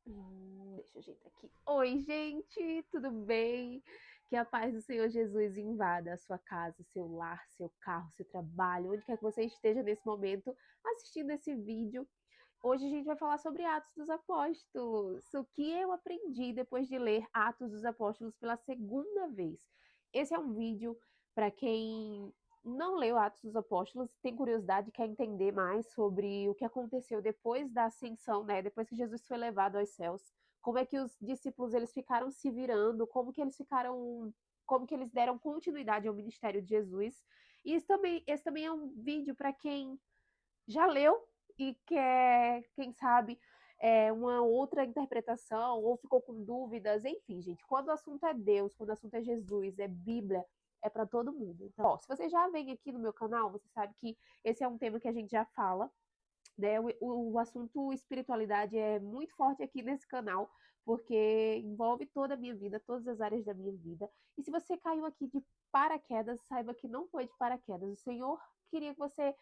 Deixa eu ajeitar aqui. Oi, gente, tudo bem? Que a paz do Senhor Jesus invada a sua casa, seu lar, seu carro, seu trabalho, onde quer que você esteja nesse momento assistindo esse vídeo. Hoje a gente vai falar sobre Atos dos Apóstolos, o que eu aprendi depois de ler Atos dos Apóstolos pela segunda vez. Esse é um vídeo para quem não leu Atos dos Apóstolos, tem curiosidade, quer entender mais sobre o que aconteceu depois da ascensão, né? Depois que Jesus foi levado aos céus, como é que os discípulos eles ficaram se virando, como que eles deram continuidade ao ministério de Jesus. E esse também é um vídeo para quem já leu e quer, quem sabe, uma outra interpretação ou ficou com dúvidas, enfim, gente, quando o assunto é Deus, quando o assunto é Jesus, é Bíblia, é para todo mundo. Então, ó, se você já vem aqui no meu canal, você sabe que esse é um tema que a gente já fala, né? O assunto espiritualidade é muito forte aqui nesse canal, porque envolve toda a minha vida, todas as áreas da minha vida. E se você caiu aqui de paraquedas, saiba que não foi de paraquedas. O Senhor queria que você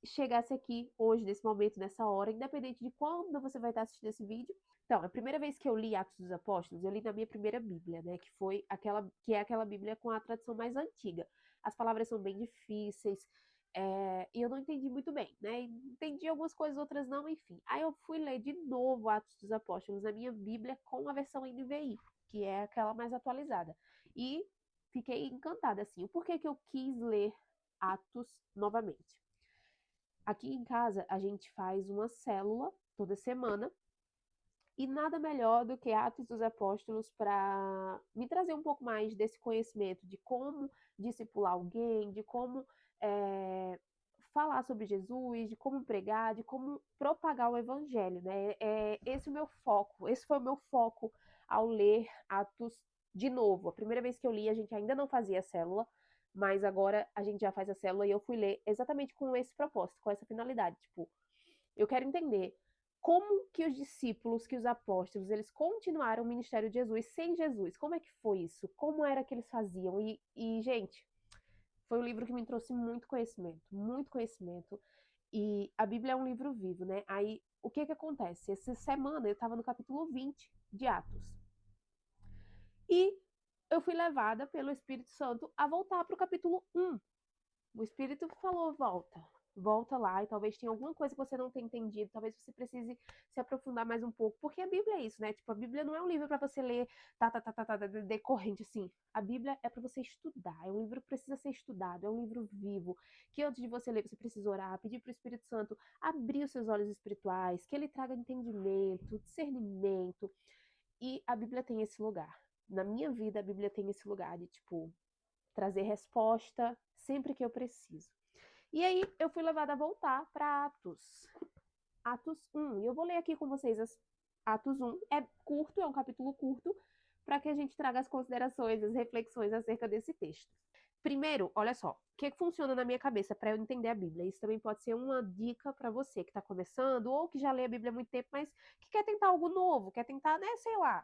chegasse aqui hoje, nesse momento, nessa hora, independente de quando você vai estar assistindo esse vídeo. Então, a primeira vez que eu li Atos dos Apóstolos, eu li na minha primeira Bíblia, né? Que é aquela Bíblia com a tradução mais antiga. As palavras são bem difíceis, e eu não entendi muito bem, né? Entendi algumas coisas, outras não, enfim. Aí eu fui ler de novo Atos dos Apóstolos na minha Bíblia com a versão NVI, que é aquela mais atualizada. E fiquei encantada, assim. O porquê que eu quis ler Atos novamente? Aqui em casa, a gente faz uma célula toda semana e nada melhor do que Atos dos Apóstolos para me trazer um pouco mais desse conhecimento de como discipular alguém, de como falar sobre Jesus, de como pregar, de como propagar o evangelho, né? Esse é o meu foco, esse foi o meu foco ao ler Atos de novo. A primeira vez que eu li, a gente ainda não fazia célula, mas agora a gente já faz a célula e eu fui ler exatamente com esse propósito, com essa finalidade. Tipo, eu quero entender como que os discípulos, que os apóstolos, eles continuaram o ministério de Jesus sem Jesus. Como é que foi isso? Como era que eles faziam? Gente, foi um livro que me trouxe muito conhecimento, muito conhecimento. E a Bíblia é um livro vivo, né? Aí, o que que acontece? Essa semana eu estava no capítulo 20 de Atos. E eu fui levada pelo Espírito Santo a voltar para o capítulo 1. O Espírito falou, volta lá, e talvez tenha alguma coisa que você não tenha entendido, talvez você precise se aprofundar mais um pouco, porque a Bíblia é isso, né? Tipo, a Bíblia não é um livro para você ler decorrente, assim. A Bíblia é para você estudar, é um livro que precisa ser estudado, é um livro vivo, que antes de você ler, você precisa orar, pedir para o Espírito Santo abrir os seus olhos espirituais, que ele traga entendimento, discernimento, e a Bíblia tem esse lugar. Na minha vida, a Bíblia tem esse lugar de, tipo, trazer resposta sempre que eu preciso. E aí eu fui levada a voltar para Atos. Atos 1. E eu vou ler aqui com vocês Atos 1. É curto, é um capítulo curto, para que a gente traga as considerações, as reflexões acerca desse texto. Primeiro, olha só, o que funciona na minha cabeça para eu entender a Bíblia? Isso também pode ser uma dica para você que está começando ou que já lê a Bíblia há muito tempo, mas que quer tentar algo novo, quer tentar, né, sei lá.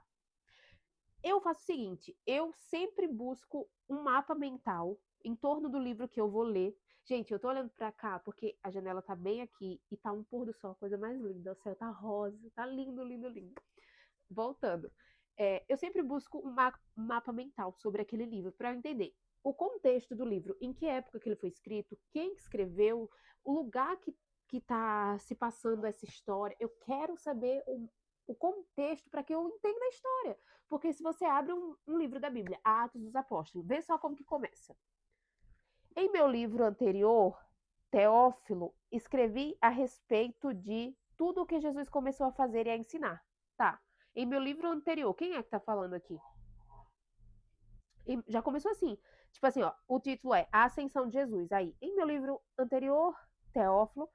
Eu faço o seguinte, eu sempre busco um mapa mental em torno do livro que eu vou ler. Gente, eu tô olhando pra cá porque a janela tá bem aqui e tá um pôr do sol, a coisa mais linda. O céu tá rosa, tá lindo, lindo, lindo. Voltando. Eu sempre busco um mapa mental sobre aquele livro para eu entender o contexto do livro, em que época que ele foi escrito, quem escreveu, o lugar que tá se passando essa história. Eu quero saber o contexto para que eu entenda a história. Porque se você abre um livro da Bíblia, Atos dos Apóstolos, vê só como que começa. Em meu livro anterior, Teófilo, escrevi a respeito de tudo o que Jesus começou a fazer e a ensinar. Tá. Em meu livro anterior, quem é que tá falando aqui? Já começou assim. Tipo assim, ó, o título é A Ascensão de Jesus. Aí, em meu livro anterior, Teófilo,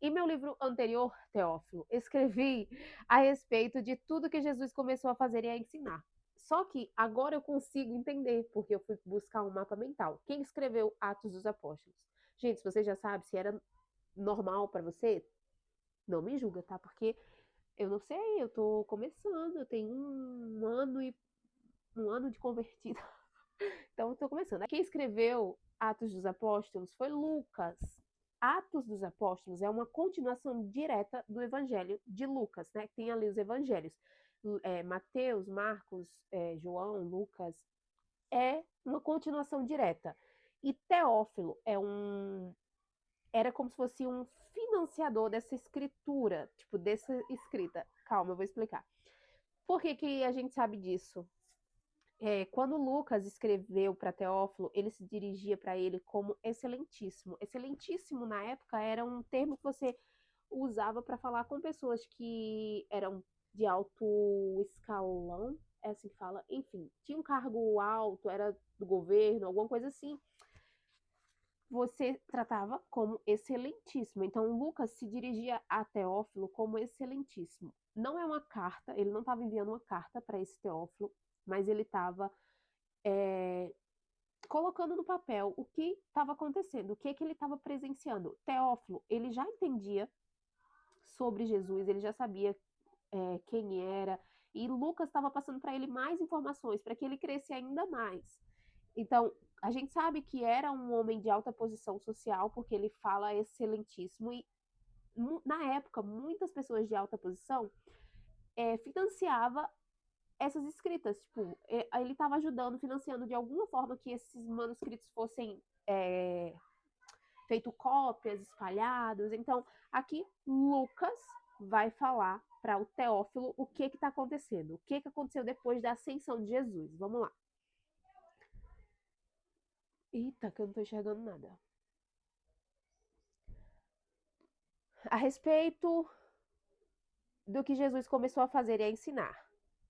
em meu livro anterior, Teófilo, escrevi a respeito de tudo que Jesus começou a fazer e a ensinar. Só que agora eu consigo entender, porque eu fui buscar um mapa mental. Quem escreveu Atos dos Apóstolos? Gente, se você já sabe se era normal para você, não me julga, tá? Porque eu não sei, eu tô começando, eu tenho um ano de convertida. Então eu tô começando. Quem escreveu Atos dos Apóstolos foi Lucas. Atos dos Apóstolos é uma continuação direta do Evangelho de Lucas, né? Tem ali os evangelhos. Mateus, Marcos, João, Lucas, é uma continuação direta. E Teófilo era como se fosse um financiador dessa escritura, tipo, dessa escrita. Calma, eu vou explicar. Por que que a gente sabe disso? Quando Lucas escreveu para Teófilo, ele se dirigia para ele como excelentíssimo. Excelentíssimo, na época, era um termo que você usava para falar com pessoas que eram de alto escalão, é assim que fala, enfim, tinha um cargo alto, era do governo, alguma coisa assim. Você tratava como excelentíssimo. Então, Lucas se dirigia a Teófilo como excelentíssimo. Não é uma carta, ele não estava enviando uma carta para esse Teófilo, mas ele estava colocando no papel o que estava acontecendo, o que ele estava presenciando. Teófilo, ele já entendia sobre Jesus, ele já sabia quem era, e Lucas estava passando para ele mais informações, para que ele crescesse ainda mais. Então, a gente sabe que era um homem de alta posição social, porque ele fala excelentíssimo, e na época, muitas pessoas de alta posição financiava essas escritas, tipo, ele estava ajudando, financiando de alguma forma que esses manuscritos fossem feito cópias, espalhados. Então, aqui Lucas vai falar para o Teófilo o que está acontecendo, o que aconteceu depois da ascensão de Jesus. Vamos lá. Eita, que eu não estou enxergando nada. A respeito do que Jesus começou a fazer e a ensinar,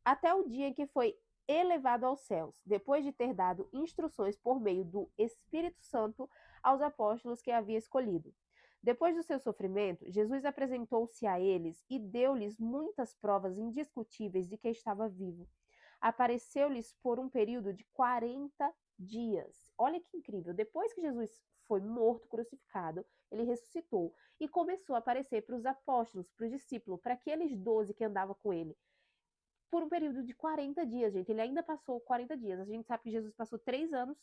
até o dia em que foi elevado aos céus, depois de ter dado instruções por meio do Espírito Santo aos apóstolos que havia escolhido. Depois do seu sofrimento, Jesus apresentou-se a eles e deu-lhes muitas provas indiscutíveis de que estava vivo. Apareceu-lhes por um período de 40 dias. Olha que incrível! Depois que Jesus foi morto, crucificado, ele ressuscitou e começou a aparecer para os apóstolos, para os discípulos, para aqueles 12 que andavam com ele, por um período de 40 dias, gente. Ele ainda passou 40 dias. A gente sabe que Jesus passou 3 anos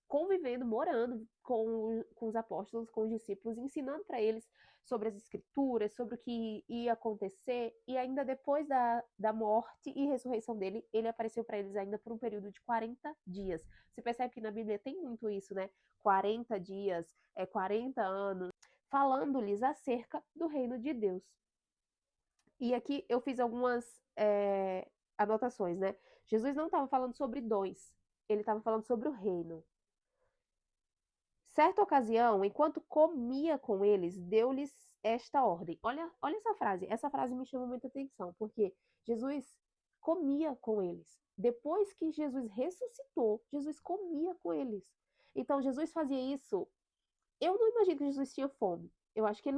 convivendo, morando com os apóstolos, com os discípulos, ensinando para eles sobre as escrituras, sobre o que ia acontecer, e ainda depois da morte e ressurreição dele, ele apareceu para eles ainda por um período de 40 dias. Você percebe que na Bíblia tem muito isso, né? 40 dias, 40 anos, falando-lhes acerca do reino de Deus. E aqui eu fiz algumas anotações, né? Jesus não estava falando sobre dons, ele estava falando sobre o reino. Certa ocasião, enquanto comia com eles, deu-lhes esta ordem. Olha essa frase me chama muita atenção, porque Jesus comia com eles. Depois que Jesus ressuscitou, Jesus comia com eles. Então, Jesus fazia isso. Eu não imagino que Jesus tinha fome. Eu acho que ele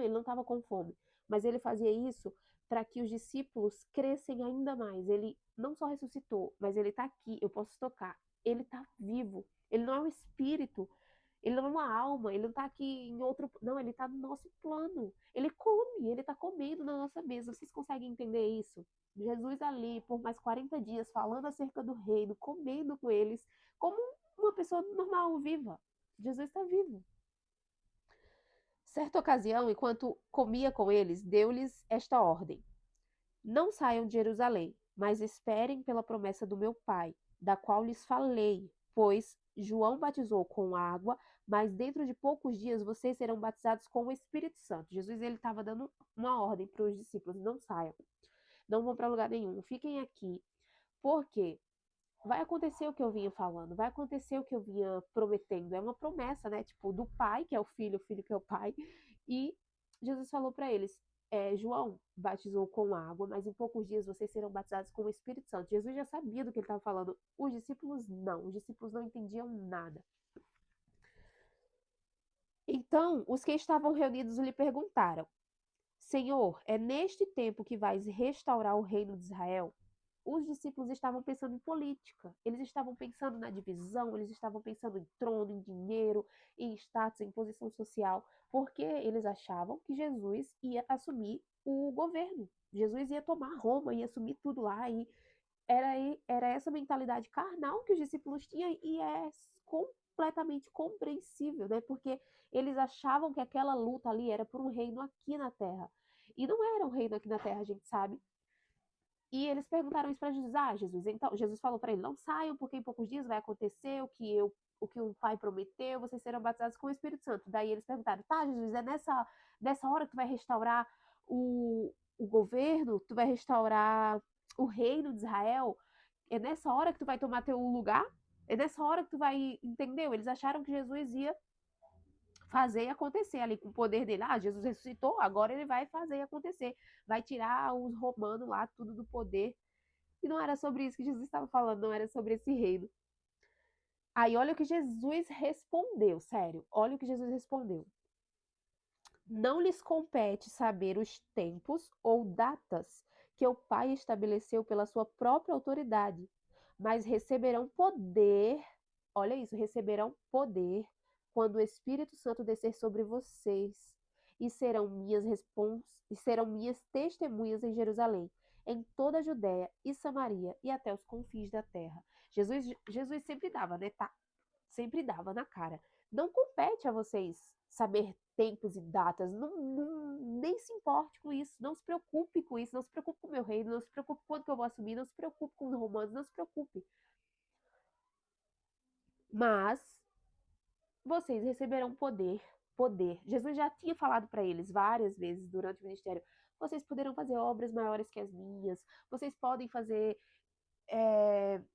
não estava com fome. Mas ele fazia isso para que os discípulos crescem ainda mais. Ele não só ressuscitou, mas ele está aqui, eu posso tocar. Ele está vivo. Ele não é um espírito. Ele não é uma alma, ele não está aqui em outro. Não, ele está no nosso plano. Ele come, ele está comendo na nossa mesa. Vocês conseguem entender isso? Jesus ali, por mais 40 dias, falando acerca do reino, comendo com eles, como uma pessoa normal, viva. Jesus está vivo. Certa ocasião, enquanto comia com eles, deu-lhes esta ordem: não saiam de Jerusalém, mas esperem pela promessa do meu Pai, da qual lhes falei, pois João batizou com água, mas dentro de poucos dias vocês serão batizados com o Espírito Santo. Jesus ele estava dando uma ordem para os discípulos: não saiam, não vão para lugar nenhum, fiquem aqui, porque vai acontecer o que eu vinha falando, vai acontecer o que eu vinha prometendo. É uma promessa, né? Tipo, do pai, que é o filho que é o pai. E Jesus falou para eles: João batizou com água, mas em poucos dias vocês serão batizados com o Espírito Santo. Jesus já sabia do que ele estava falando. Os discípulos não entendiam nada. Então, os que estavam reunidos lhe perguntaram: Senhor, é neste tempo que vais restaurar o reino de Israel? Os discípulos estavam pensando em política, eles estavam pensando na divisão, eles estavam pensando em trono, em dinheiro, em status, em posição social, porque eles achavam que Jesus ia assumir o governo. Jesus ia tomar Roma, ia assumir tudo lá, e era essa mentalidade carnal que os discípulos tinham, e é completamente compreensível, né? Porque eles achavam que aquela luta ali era por um reino aqui na Terra. E não era um reino aqui na Terra, a gente sabe. E eles perguntaram isso para Jesus. Ah, Jesus, então Jesus falou para ele: não saiam, porque em poucos dias vai acontecer o que o Pai prometeu, vocês serão batizados com o Espírito Santo. Daí eles perguntaram: tá, Jesus, é nessa hora que tu vai restaurar o governo, tu vai restaurar o reino de Israel? É nessa hora que tu vai tomar teu lugar? É nessa hora que tu vai, entendeu? Eles acharam que Jesus ia fazer e acontecer ali com o poder dele. Ah, Jesus ressuscitou, agora ele vai fazer acontecer. Vai tirar os romanos lá tudo do poder. E não era sobre isso que Jesus estava falando, não era sobre esse reino. Aí olha o que Jesus respondeu, sério. Olha o que Jesus respondeu. Não lhes compete saber os tempos ou datas que o Pai estabeleceu pela sua própria autoridade, mas receberão poder, olha isso, receberão poder quando o Espírito Santo descer sobre vocês e serão minhas testemunhas em Jerusalém, em toda a Judéia e Samaria e até os confins da terra. Jesus sempre dava, né? Tá, sempre dava na cara. Não compete a vocês saber tempos e datas, nem se importe com isso, não se preocupe com isso, não se preocupe com o meu reino, não se preocupe quando que eu vou assumir, não se preocupe com os romanos, não se preocupe. Mas vocês receberão poder. Jesus já tinha falado para eles várias vezes durante o ministério: vocês poderão fazer obras maiores que as minhas, vocês podem fazer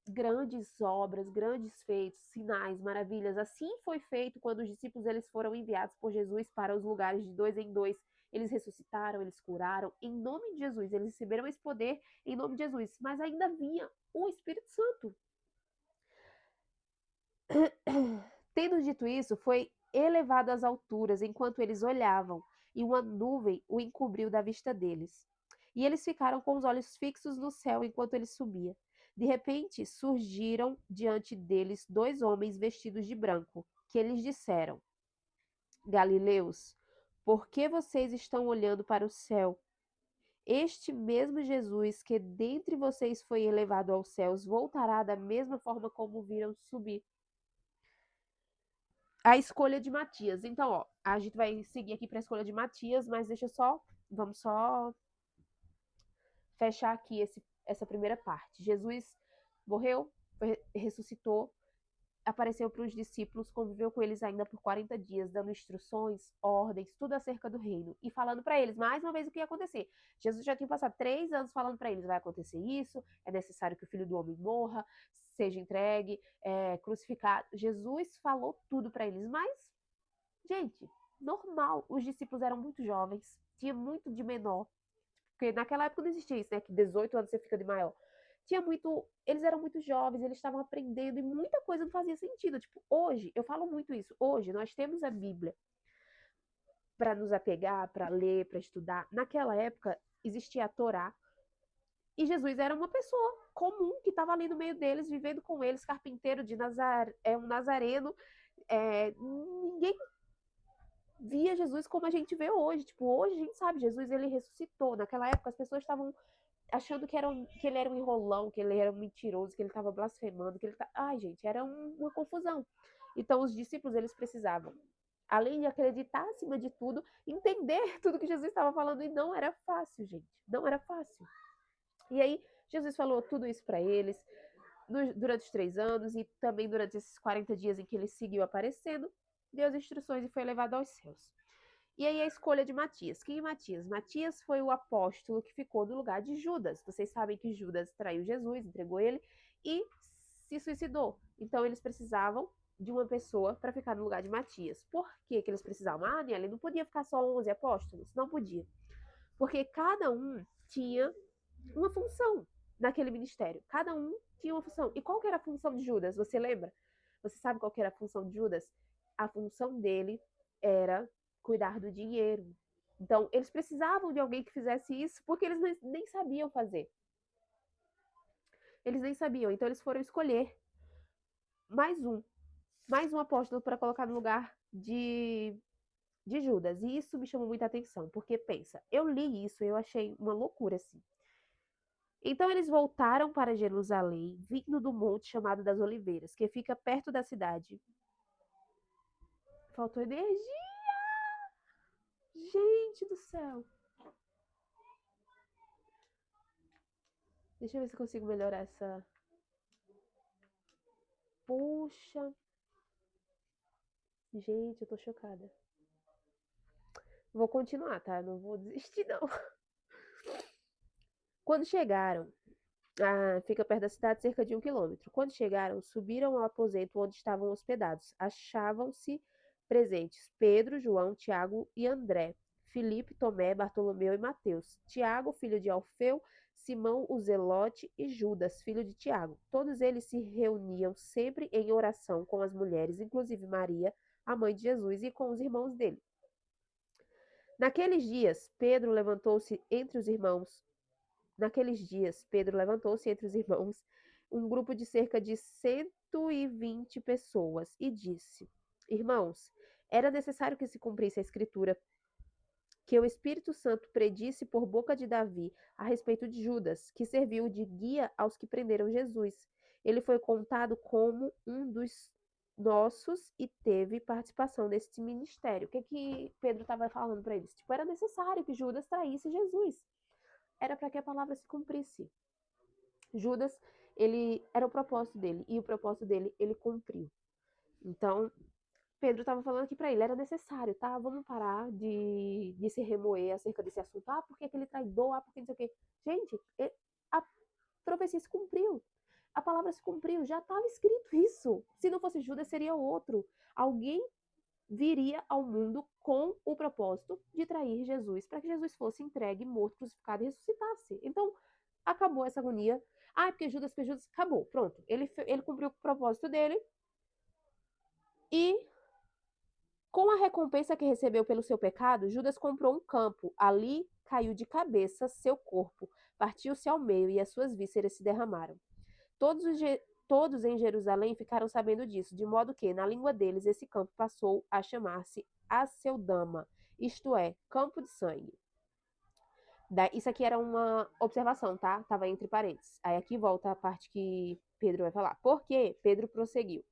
grandes obras, grandes feitos, sinais, maravilhas. Assim foi feito quando os discípulos eles foram enviados por Jesus para os lugares de 2 em 2. Eles ressuscitaram, eles curaram, em nome de Jesus. Eles receberam esse poder em nome de Jesus. Mas ainda vinha o Espírito Santo. Tendo dito isso, foi elevado às alturas enquanto eles olhavam, e uma nuvem o encobriu da vista deles. E eles ficaram com os olhos fixos no céu enquanto ele subia. De repente, surgiram diante deles 2 homens vestidos de branco, que lhes disseram: Galileus, por que vocês estão olhando para o céu? Este mesmo Jesus que dentre vocês foi elevado aos céus voltará da mesma forma como viram subir. A escolha de Matias. Então, ó, a gente vai seguir aqui para a escolha de Matias, mas vamos só fechar aqui essa primeira parte. Jesus morreu, ressuscitou, apareceu para os discípulos, conviveu com eles ainda por 40 dias, dando instruções, ordens, tudo acerca do reino e falando para eles mais uma vez o que ia acontecer. Jesus já tinha passado 3 anos falando para eles: vai acontecer isso, é necessário que o Filho do Homem morra, seja entregue, crucificado. Jesus falou tudo para eles, mas, gente, normal, os discípulos eram muito jovens, tinha muito de menor, porque naquela época não existia isso, né, que 18 anos você fica de maior. Eles eram muito jovens, eles estavam aprendendo e muita coisa não fazia sentido. Tipo, hoje, eu falo muito isso, hoje nós temos a Bíblia para nos apegar, para ler, para estudar. Naquela época existia a Torá e Jesus era uma pessoa comum que estava ali no meio deles, vivendo com eles, carpinteiro de um nazareno. Ninguém via Jesus como a gente vê hoje. Tipo, hoje a gente sabe, Jesus ele ressuscitou. Naquela época as pessoas estavam achando que ele era um enrolão, que ele era um mentiroso, que ele estava blasfemando, que ele tá... Ai, gente, era uma confusão. Então, os discípulos, eles precisavam, além de acreditar acima de tudo, entender tudo que Jesus estava falando. E não era fácil, gente. Não era fácil. E aí, Jesus falou tudo isso para eles durante os 3 anos e também durante esses 40 dias em que ele seguiu aparecendo, deu as instruções e foi levado aos céus. E aí a escolha de Matias. Quem é Matias? Matias foi o apóstolo que ficou no lugar de Judas. Vocês sabem que Judas traiu Jesus, entregou ele e se suicidou. Então eles precisavam de uma pessoa para ficar no lugar de Matias. Por que eles precisavam? Ah, ele não podia ficar só 11 apóstolos? Não podia. Porque cada um tinha uma função naquele ministério. Cada um tinha uma função. E qual que era a função de Judas? Você lembra? Você sabe qual que era a função de Judas? A função dele era cuidar do dinheiro. Então, eles precisavam de alguém que fizesse isso, porque eles nem sabiam fazer. Eles nem sabiam. Então, eles foram escolher mais um apóstolo para colocar no lugar de Judas. E isso me chamou muita atenção, porque pensa, eu li isso e eu achei uma loucura assim. Então eles voltaram para Jerusalém, vindo do monte chamado das Oliveiras, que fica perto da cidade, Faltou energia! Gente do céu! Deixa eu ver se eu consigo melhorar essa. Puxa! Gente, eu tô chocada. Vou continuar, tá? Não vou desistir, não. Quando chegaram, fica perto da cidade, cerca de 1 quilômetro. Quando chegaram, subiram ao aposento onde estavam hospedados. Achavam-se presentes Pedro, João, Tiago e André, Filipe, Tomé, Bartolomeu e Mateus, Tiago, filho de Alfeu, Simão, o Zelote e Judas, filho de Tiago. Todos eles se reuniam sempre em oração com as mulheres, inclusive Maria, a mãe de Jesus, e com os irmãos dele. Naqueles dias, Pedro levantou-se entre os irmãos um grupo de cerca de 120 pessoas, e disse: Irmãos, era necessário que se cumprisse a escritura que o Espírito Santo predisse por boca de Davi a respeito de Judas, que serviu de guia aos que prenderam Jesus. Ele foi contado como um dos nossos e teve participação nesse ministério. O que Pedro estava falando para eles? Tipo, era necessário que Judas traísse Jesus. Era para que a palavra se cumprisse. Judas, ele era o propósito dele, e o propósito dele ele cumpriu. Então, Pedro estava falando que para ele era necessário, tá? Vamos parar de se remoer acerca desse assunto. Porque aquele traidor, porque não sei o quê. Gente, a profecia se cumpriu. A palavra se cumpriu, já estava escrito isso. Se não fosse Judas, seria outro. Alguém viria ao mundo com o propósito de trair Jesus, para que Jesus fosse entregue, morto, crucificado e ressuscitasse. Então, acabou essa agonia. Porque Judas, acabou, pronto. Ele cumpriu o propósito dele e, com a recompensa que recebeu pelo seu pecado, Judas comprou um campo. Ali caiu de cabeça seu corpo, partiu-se ao meio e as suas vísceras se derramaram. Todos em Jerusalém ficaram sabendo disso, de modo que, na língua deles, esse campo passou a chamar-se Aceldama, isto é, campo de sangue. Isso aqui era uma observação, tá? Estava entre parênteses. Aí aqui volta a parte que Pedro vai falar. Por quê? Pedro prosseguiu.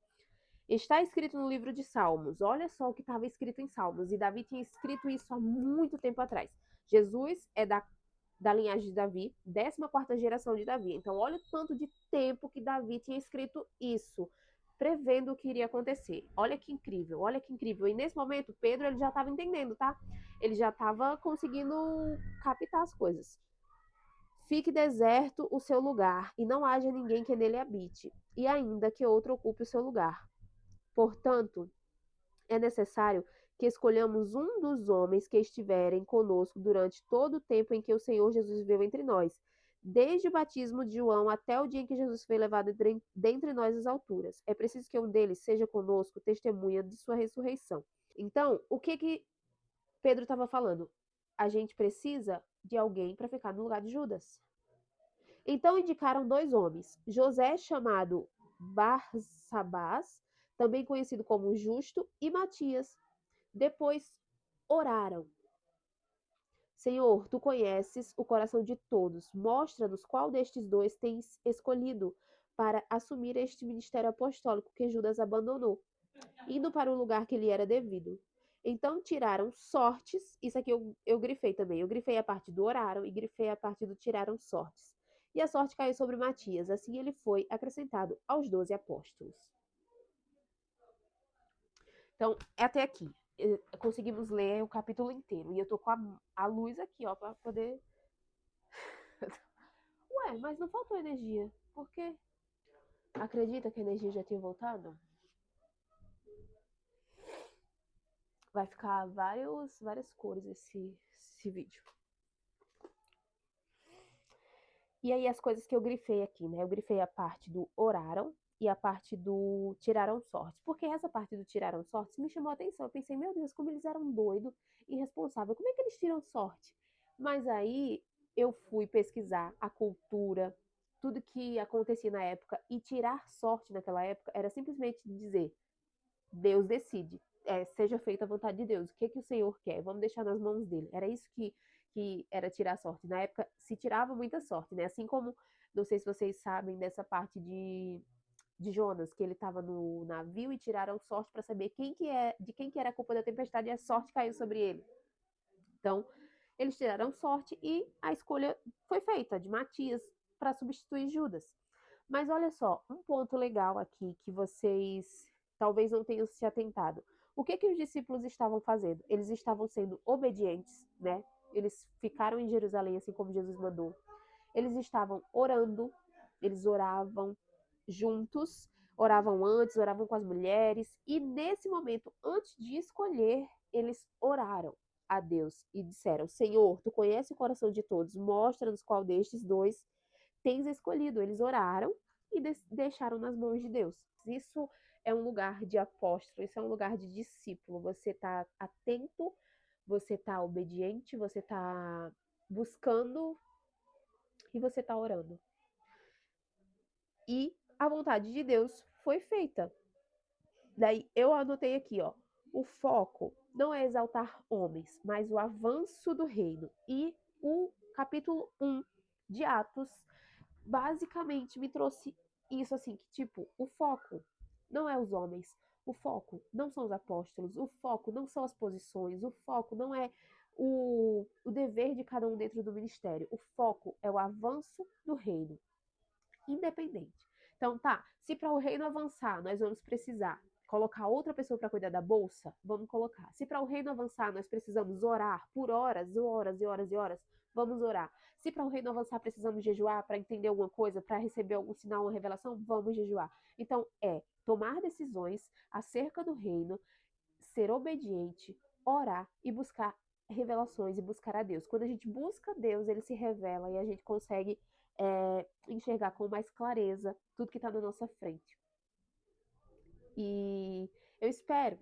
Está escrito no livro de Salmos. Olha só o que estava escrito em Salmos. E Davi tinha escrito isso há muito tempo atrás. Jesus é da linhagem de Davi, 14ª geração de Davi. Então, olha o tanto de tempo que Davi tinha escrito isso, prevendo o que iria acontecer. Olha que incrível, olha que incrível. E nesse momento, Pedro ele já estava entendendo, tá? Ele já estava conseguindo captar as coisas. Fique deserto o seu lugar, e não haja ninguém que nele habite, e ainda que outro ocupe o seu lugar. Portanto, é necessário que escolhamos um dos homens que estiverem conosco durante todo o tempo em que o Senhor Jesus viveu entre nós, desde o batismo de João até o dia em que Jesus foi levado dentre nós às alturas. É preciso que um deles seja conosco, testemunha de sua ressurreição. Então, o que Pedro estava falando? A gente precisa de alguém para ficar no lugar de Judas. Então indicaram 2 homens, José, chamado Barsabás, também conhecido como Justo, e Matias. Depois oraram. Senhor, tu conheces o coração de todos. Mostra-nos qual destes 2 tens escolhido para assumir este ministério apostólico que Judas abandonou, indo para o lugar que lhe era devido. Então tiraram sortes. Isso aqui eu grifei também. Eu grifei a parte do oraram e grifei a parte do tiraram sortes. E a sorte caiu sobre Matias. Assim ele foi acrescentado aos 12 apóstolos. Então, até aqui. Conseguimos ler o capítulo inteiro. E eu tô com a luz aqui, ó, pra poder. Ué, mas não faltou energia. Por quê? Acredita que a energia já tinha voltado? Vai ficar várias cores esse vídeo. E aí as coisas que eu grifei aqui, né? Eu grifei a parte do oraram e a parte do tiraram sortes. Porque essa parte do tiraram sortes me chamou a atenção. Eu pensei, meu Deus, como eles eram doidos e irresponsáveis. Como é que eles tiram sorte? Mas aí eu fui pesquisar a cultura, tudo que acontecia na época. E tirar sorte naquela época era simplesmente dizer, Deus decide. Seja feita a vontade de Deus. O que o Senhor quer? Vamos deixar nas mãos dele. Era isso que era tirar sorte. Na época se tirava muita sorte, né? Assim como, não sei se vocês sabem dessa parte de Jonas, que ele estava no navio e tiraram sorte para saber de quem que era a culpa da tempestade e a sorte caiu sobre ele. Então, eles tiraram sorte e a escolha foi feita de Matias para substituir Judas. Mas olha só, um ponto legal aqui que vocês talvez não tenham se atentado. O que os discípulos estavam fazendo? Eles estavam sendo obedientes, né? Eles ficaram em Jerusalém assim como Jesus mandou. Eles estavam orando, eles oravam juntos, oravam antes, oravam com as mulheres, e nesse momento, antes de escolher, eles oraram a Deus e disseram: Senhor, tu conheces o coração de todos, mostra-nos qual destes dois tens escolhido. Eles oraram e deixaram nas mãos de Deus. Isso é um lugar de apóstolo, isso é um lugar de discípulo. Você está atento, você está obediente, você está buscando e você está orando. E a vontade de Deus foi feita. Daí eu anotei aqui, ó, o foco não é exaltar homens, mas o avanço do reino. E o capítulo 1 de Atos basicamente me trouxe isso assim, que tipo, o foco não é os homens, o foco não são os apóstolos, o foco não são as posições, o foco não é o dever de cada um dentro do ministério, o foco é o avanço do reino, independente. Então, tá, se para o reino avançar nós vamos precisar colocar outra pessoa para cuidar da bolsa, vamos colocar. Se para o reino avançar nós precisamos orar por horas, horas e horas e horas, vamos orar. Se para o reino avançar precisamos jejuar para entender alguma coisa, para receber algum sinal ou revelação, vamos jejuar. Então, é tomar decisões acerca do reino, ser obediente, orar e buscar revelações e buscar a Deus. Quando a gente busca Deus, ele se revela e a gente consegue enxergar com mais clareza tudo que está na nossa frente. E eu espero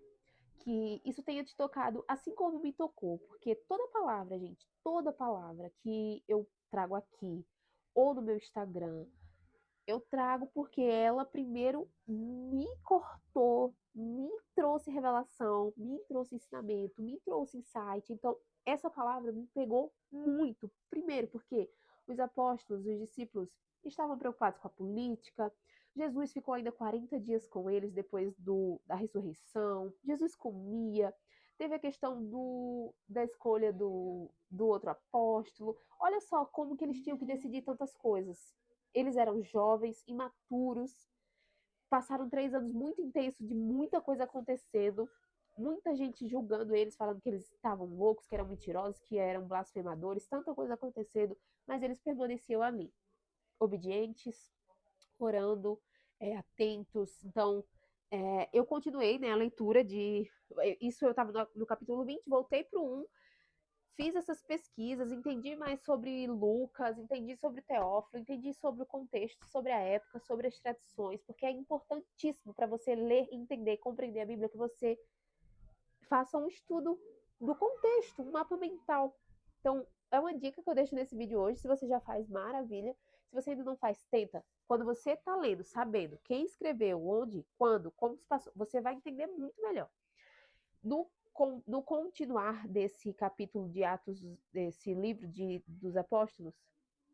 que isso tenha te tocado assim como me tocou, porque toda palavra, gente, toda palavra que eu trago aqui, ou no meu Instagram, eu trago porque ela primeiro me cortou, me trouxe revelação, me trouxe ensinamento, me trouxe insight. Então, essa palavra me pegou muito. Primeiro, porque os apóstolos, os discípulos, estavam preocupados com a política. Jesus ficou ainda 40 dias com eles depois da ressurreição. Jesus comia. Teve a questão da escolha do outro apóstolo. Olha só como que eles tinham que decidir tantas coisas. Eles eram jovens, imaturos, passaram 3 anos muito intensos de muita coisa acontecendo, muita gente julgando eles, falando que eles estavam loucos, que eram mentirosos, que eram blasfemadores, tanta coisa acontecendo, mas eles permaneciam ali, obedientes, orando, atentos. Então, eu continuei, né, a leitura de... Isso eu estava no capítulo 20, voltei para o 1, fiz essas pesquisas, entendi mais sobre Lucas, entendi sobre Teófilo, entendi sobre o contexto, sobre a época, sobre as tradições, porque é importantíssimo para você ler, entender, compreender a Bíblia, que você faça um estudo do contexto, um mapa mental. Então, é uma dica que eu deixo nesse vídeo hoje. Se você já faz, maravilha. Se você ainda não faz, tenta. Quando você está lendo, sabendo quem escreveu, onde, quando, como se passou, você vai entender muito melhor. No continuar desse capítulo de Atos, desse livro dos apóstolos,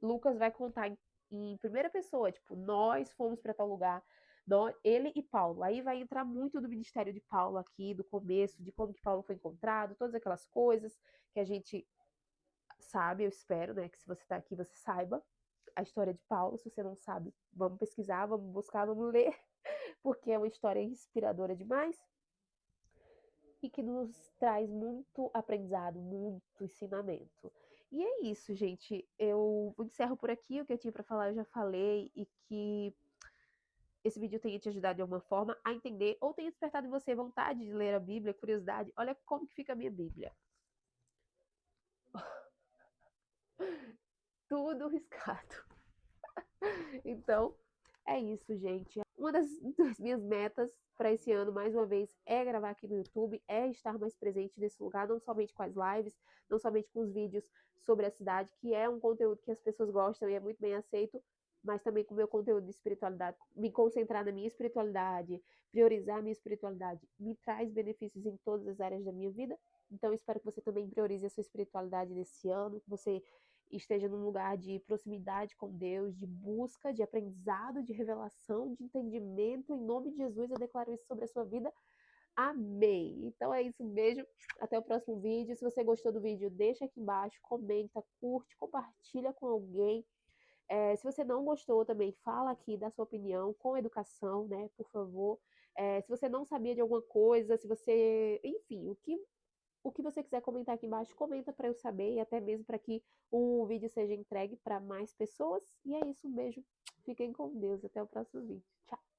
Lucas vai contar em primeira pessoa, tipo, nós fomos para tal lugar, ele e Paulo. Aí vai entrar muito do ministério de Paulo aqui, do começo, de como que Paulo foi encontrado, todas aquelas coisas que a gente sabe, eu espero, né, que se você está aqui, você saiba a história de Paulo. Se você não sabe, vamos pesquisar, vamos buscar, vamos ler, porque é uma história inspiradora demais. E que nos traz muito aprendizado, muito ensinamento. E é isso, gente. Eu encerro por aqui. O que eu tinha para falar eu já falei, e que esse vídeo tenha te ajudado de alguma forma a entender, ou tenha despertado em você vontade de ler a Bíblia, curiosidade. Olha como que fica a minha Bíblia. Tudo riscado. Então, é isso, gente. Uma das minhas metas para esse ano, mais uma vez, é gravar aqui no YouTube, é estar mais presente nesse lugar, não somente com as lives, não somente com os vídeos sobre a cidade, que é um conteúdo que as pessoas gostam e é muito bem aceito, mas também com o meu conteúdo de espiritualidade, me concentrar na minha espiritualidade, priorizar a minha espiritualidade, me traz benefícios em todas as áreas da minha vida. Então, eu espero que você também priorize a sua espiritualidade nesse ano, que você esteja num lugar de proximidade com Deus, de busca, de aprendizado, de revelação, de entendimento. Em nome de Jesus, eu declaro isso sobre a sua vida. Amém. Então é isso mesmo. Até o próximo vídeo. Se você gostou do vídeo, deixa aqui embaixo, comenta, curte, compartilha com alguém. Se você não gostou também, fala aqui da sua opinião, com educação, né, por favor. Se você não sabia de alguma coisa, se você, enfim, o que você quiser comentar aqui embaixo, comenta para eu saber e até mesmo para que o vídeo seja entregue para mais pessoas. E é isso, um beijo. Fiquem com Deus. Até o próximo vídeo. Tchau.